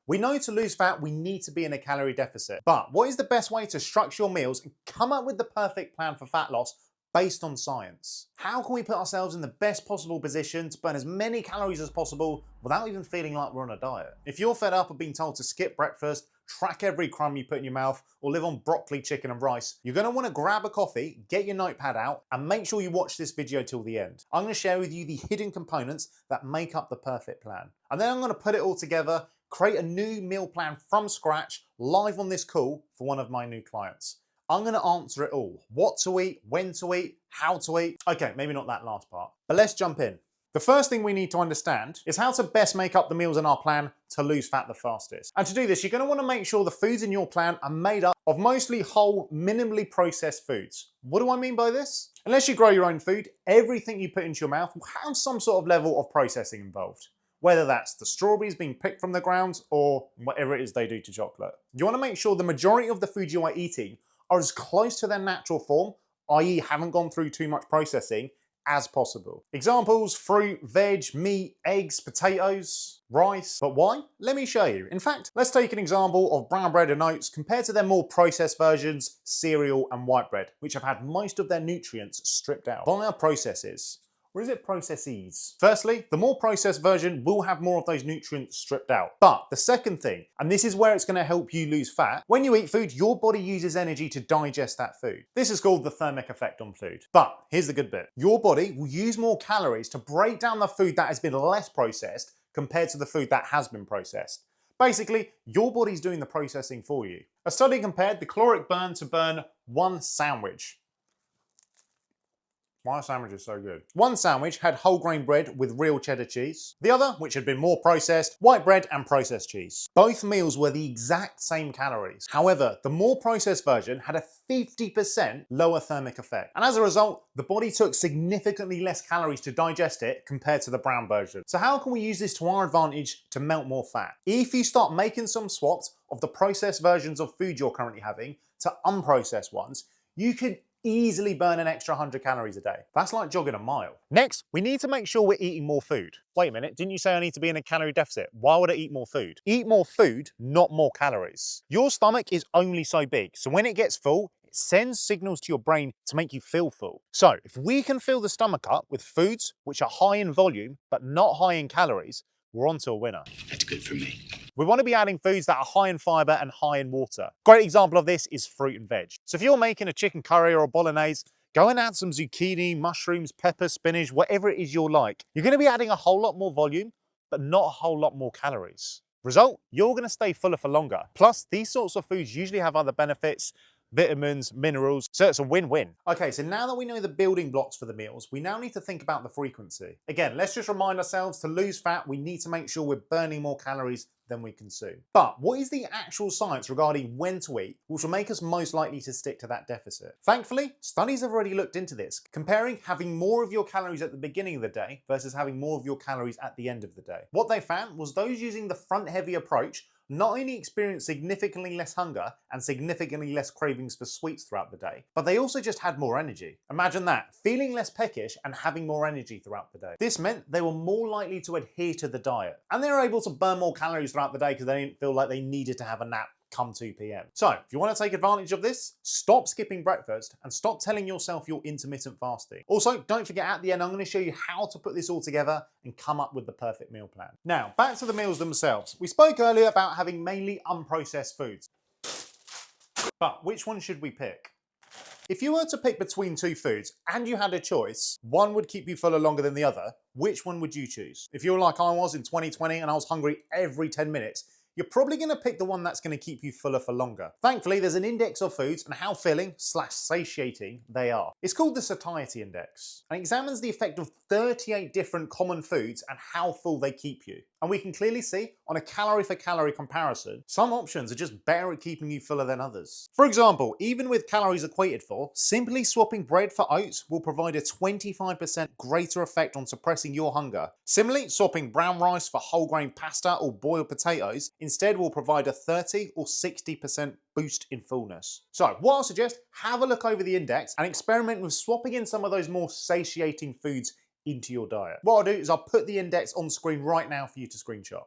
We know to lose fat, we need to be in a calorie deficit. But what is the best way to structure your meals and come up with the perfect plan for fat loss based on science? How can we put ourselves in the best possible position to burn as many calories as possible without even feeling like we're on a diet? If you're fed up of being told to skip breakfast, track every crumb you put in your mouth, or live on broccoli, chicken, and rice, you're going to want to grab a coffee, get your notepad out, and make sure you watch this video till the end. I'm going to share with you the hidden components that make up the perfect plan. And then I'm going to put it all together, create a new meal plan from scratch, live on this call for one of my new clients. I'm going to answer it all. What to eat, when to eat, how to eat. Okay, maybe not that last part, but let's jump in. The first thing we need to understand is how to best make up the meals in our plan to lose fat the fastest. And to do this, you're going to want to make sure the foods in your plan are made up of mostly whole, minimally processed foods. What do I mean by this? Unless you grow your own food, everything you put into your mouth will have some sort of level of processing involved. Whether that's the strawberries being picked from the ground or whatever it is they do to chocolate. You want to make sure the majority of the food you are eating are as close to their natural form, i.e. haven't gone through too much processing, as possible. Examples: fruit, veg, meat, eggs, potatoes, rice. But why? Let me show you. In fact, let's take an example of brown bread and oats compared to their more processed versions, cereal and white bread, which have had most of their nutrients stripped out via processes. Or is it processes? Firstly, the more processed version will have more of those nutrients stripped out. But the second thing, and this is where it's going to help you lose fat, when you eat food, your body uses energy to digest that food. This is called the thermic effect on food. But here's the good bit. Your body will use more calories to break down the food that has been less processed compared to the food that has been processed. Basically, your body's doing the processing for you. A study compared the caloric burn to burn one sandwich. Why are sandwiches so good? One sandwich had whole grain bread with real cheddar cheese. The other, which had been more processed, white bread and processed cheese. Both meals were the exact same calories. However, the more processed version had a 50% lower thermic effect. And as a result, the body took significantly less calories to digest it compared to the brown version. So how can we use this to our advantage to melt more fat? If you start making some swaps of the processed versions of food you're currently having to unprocessed ones, you could easily burn an extra 100 calories a day. That's like jogging a mile. Next, we need to make sure we're eating more food. Wait a minute, didn't you say I need to be in a calorie deficit? Why would I eat more food? Eat more food, not more calories. Your stomach is only so big, so when it gets full, it sends signals to your brain to make you feel full. So if we can fill the stomach up with foods which are high in volume, but not high in calories, we're on to a winner. That's good for me. We want to be adding foods that are high in fiber and high in water. Great example of this is fruit and veg. So if you're making a chicken curry or a bolognese, go and add some zucchini, mushrooms, pepper, spinach, whatever it is you like. You're going to be adding a whole lot more volume, but not a whole lot more calories. Result, you're going to stay fuller for longer. Plus, these sorts of foods usually have other benefits, vitamins, minerals, so it's a win-win. Okay, so now that we know the building blocks for the meals, we now need to think about the frequency. Again, let's just remind ourselves, to lose fat, we need to make sure we're burning more calories than we consume. But what is the actual science regarding when to eat, which will make us most likely to stick to that deficit? Thankfully, studies have already looked into this, comparing having more of your calories at the beginning of the day versus having more of your calories at the end of the day. What they found was those using the front-heavy approach not only experienced significantly less hunger and significantly less cravings for sweets throughout the day, but they also just had more energy. Imagine that, feeling less peckish and having more energy throughout the day. This meant they were more likely to adhere to the diet, and they were able to burn more calories throughout the day because they didn't feel like they needed to have a nap come 2 p.m. So if you want to take advantage of this, stop skipping breakfast and stop telling yourself you're intermittent fasting. Also, don't forget, at the end, I'm going to show you how to put this all together and come up with the perfect meal plan. Now, back to the meals themselves. We spoke earlier about having mainly unprocessed foods. But which one should we pick? If you were to pick between two foods and you had a choice, one would keep you fuller longer than the other, which one would you choose? If you're like I was in 2020 and I was hungry every 10 minutes, you're probably going to pick the one that's going to keep you fuller for longer. Thankfully, there's an index of foods and how filling/satiating they are. It's called the satiety index and examines the effect of 38 different common foods and how full they keep you. And we can clearly see on a calorie for calorie comparison, some options are just better at keeping you fuller than others. For example, even with calories equated for, simply swapping bread for oats will provide a 25% greater effect on suppressing your hunger. Similarly, swapping brown rice for whole grain pasta or boiled potatoes instead will provide a 30 or 60% boost in fullness. So what I'll suggest, have a look over the index and experiment with swapping in some of those more satiating foods into your diet. What I'll do is I'll put the index on screen right now for you to screenshot.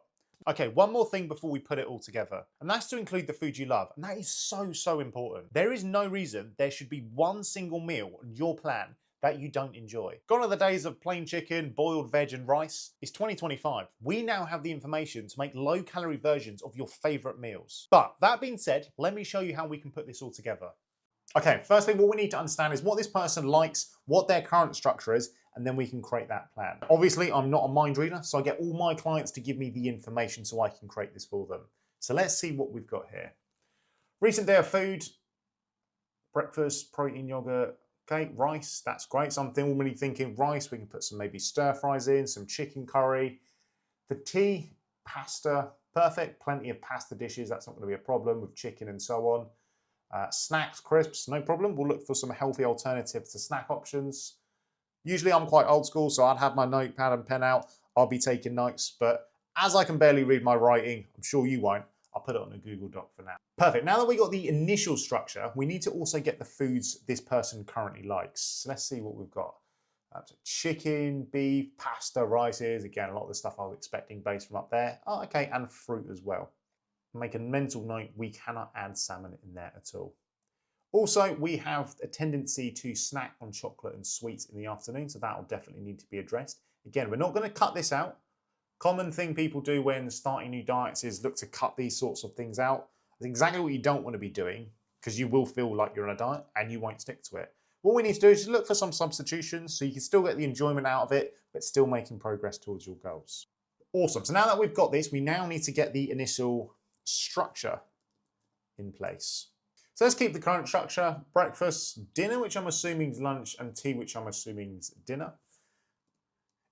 Okay, one more thing before we put it all together, and that's to include the food you love. And that is so important. There is no reason there should be one single meal on your plan that you don't enjoy. Gone are the days of plain chicken, boiled veg and rice. It's 2025. We now have the information to make low calorie versions of your favorite meals. But that being said, let me show you how we can put this all together. Okay, firstly, what we need to understand is what this person likes, what their current structure is, and then we can create that plan. Obviously, I'm not a mind reader, so I get all my clients to give me the information so I can create this for them. So let's see what we've got here. Recent day of food, breakfast, protein yogurt, okay, rice, that's great. So I'm normally thinking rice, we can put some maybe stir fries in, some chicken curry. For tea, pasta, perfect, plenty of pasta dishes, that's not gonna be a problem with chicken and so on. Snacks, crisps, no problem. We'll look for some healthy alternatives to snack options. Usually I'm quite old school, so I'd have my notepad and pen out. I'll be taking notes, but as I can barely read my writing, I'm sure you won't, I'll put it on a Google Doc for now. Perfect, now that we got the initial structure, we need to also get the foods this person currently likes. So let's see what we've got. So chicken, beef, pasta, rices, again, a lot of the stuff I was expecting based from up there. Oh, okay, and fruit as well. Make a mental note, we cannot add salmon in there at all. Also, we have a tendency to snack on chocolate and sweets in the afternoon, so that will definitely need to be addressed. Again, we're not going to cut this out. Common thing people do when starting new diets is look to cut these sorts of things out. That's exactly what you don't want to be doing, because you will feel like you're on a diet and you won't stick to it. What we need to do is just look for some substitutions so you can still get the enjoyment out of it, but still making progress towards your goals. Awesome. So now that we've got this, we now need to get the initial structure in place. So let's keep the current structure: breakfast, dinner, which I'm assuming is lunch, and tea, which I'm assuming is dinner.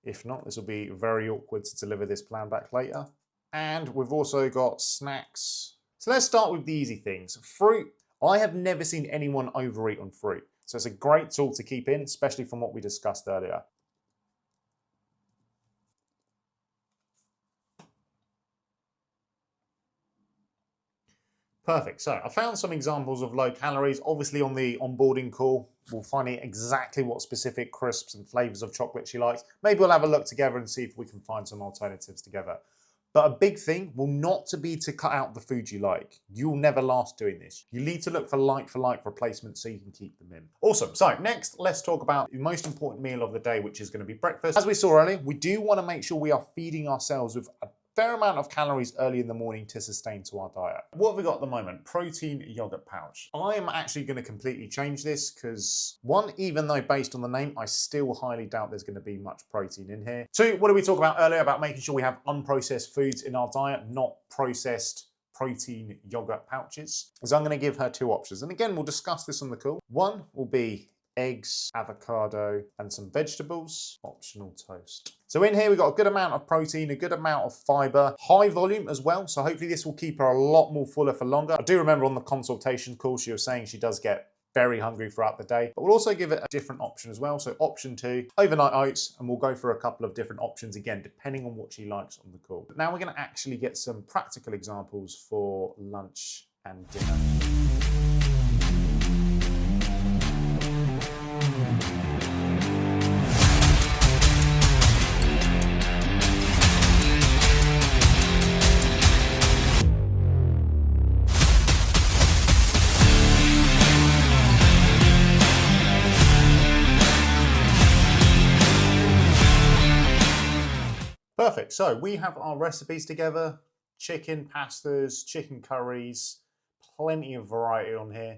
If not, this will be very awkward to deliver this plan back later. And we've also got snacks. So let's start with the easy things. Fruit. I have never seen anyone overeat on fruit. So it's a great tool to keep in, especially from what we discussed earlier. Perfect. So I found some examples of low calories. Obviously on the onboarding call, we'll find out exactly what specific crisps and flavors of chocolate she likes. Maybe we'll have a look together and see if we can find some alternatives together. But a big thing will not to be to cut out the food you like. You'll never last doing this. You need to look for like replacements so you can keep them in. Awesome. So next, let's talk about the most important meal of the day, which is going to be breakfast. As we saw earlier, we do want to make sure we are feeding ourselves with a fair amount of calories early in the morning to sustain to our diet. What have we got at the moment? Protein yogurt pouch. I am actually going to completely change this because one, even though based on the name, I still highly doubt there's going to be much protein in here. Two, what did we talk about earlier about making sure we have unprocessed foods in our diet, not processed protein yogurt pouches? So I'm going to give her two options. And again, we'll discuss this on the call. One will be eggs, avocado, and some vegetables, optional toast. So in here, we've got a good amount of protein, a good amount of fiber, high volume as well. So hopefully this will keep her a lot more fuller for longer. I do remember on the consultation call, she was saying she does get very hungry throughout the day, but we'll also give it a different option as well. So option 2, overnight oats, and we'll go for a couple of different options again, depending on what she likes on the call. But now we're gonna actually get some practical examples for lunch and dinner. Perfect. So we have our recipes together: chicken pastas, chicken curries, plenty of variety on here.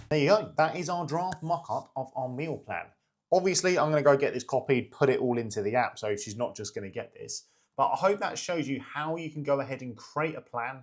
There you go. That is our draft mock-up of our meal plan. Obviously, I'm going to go get this copied, put it all into the app, so she's not just going to get this. But I hope that shows you how you can go ahead and create a plan,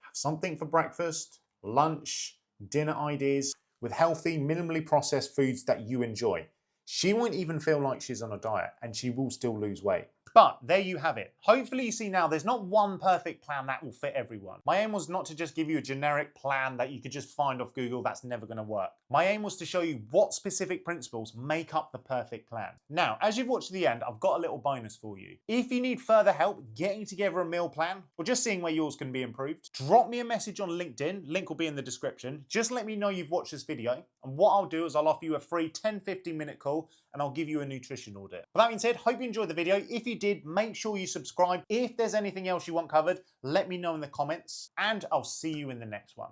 have something for breakfast, lunch, dinner ideas with healthy, minimally processed foods that you enjoy. She won't even feel like she's on a diet and she will still lose weight. But there you have it. Hopefully you see now there's not one perfect plan that will fit everyone. My aim was not to just give you a generic plan that you could just find off Google. That's never going to work. My aim was to show you what specific principles make up the perfect plan. Now, as you've watched to the end, I've got a little bonus for you. If you need further help getting together a meal plan or just seeing where yours can be improved, drop me a message on LinkedIn. Link will be in the description. Just let me know you've watched this video. And what I'll do is I'll offer you a free 10-15 minute call and I'll give you a nutrition audit. With that being said, hope you enjoyed the video. If you did, make sure you subscribe. If there's anything else you want covered, let me know in the comments and I'll see you in the next one.